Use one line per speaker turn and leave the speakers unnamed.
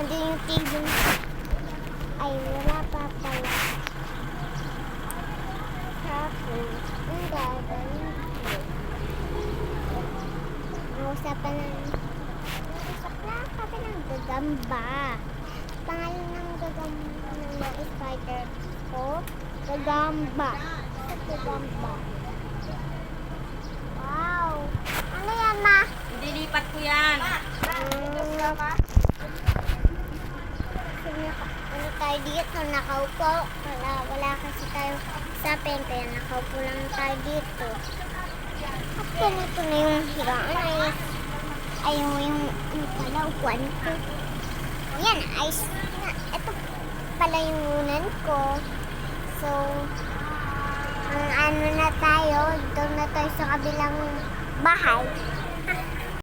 Hindi yung TV. Ay, wala pa pala. Tapos, ang gagawin ko. Nausapan ng... Usap na kami ng gagamba. Pangalan ng gagamba ng spider ko. Gagamba. Gagamba. Wow! Ano yan, ma?
Hindi lipat ko yan.
Ano tayo dito? Nakaupo. Wala kasi tayo usapin. Kaya nakaupo lang tayo dito. At ganito na yung higaan. Ay, yung pala, upuan ko. Yan, ayos na. Ito pala yung unan ko. So, ang ano na tayo, doon na tayo sa kabilang bahay.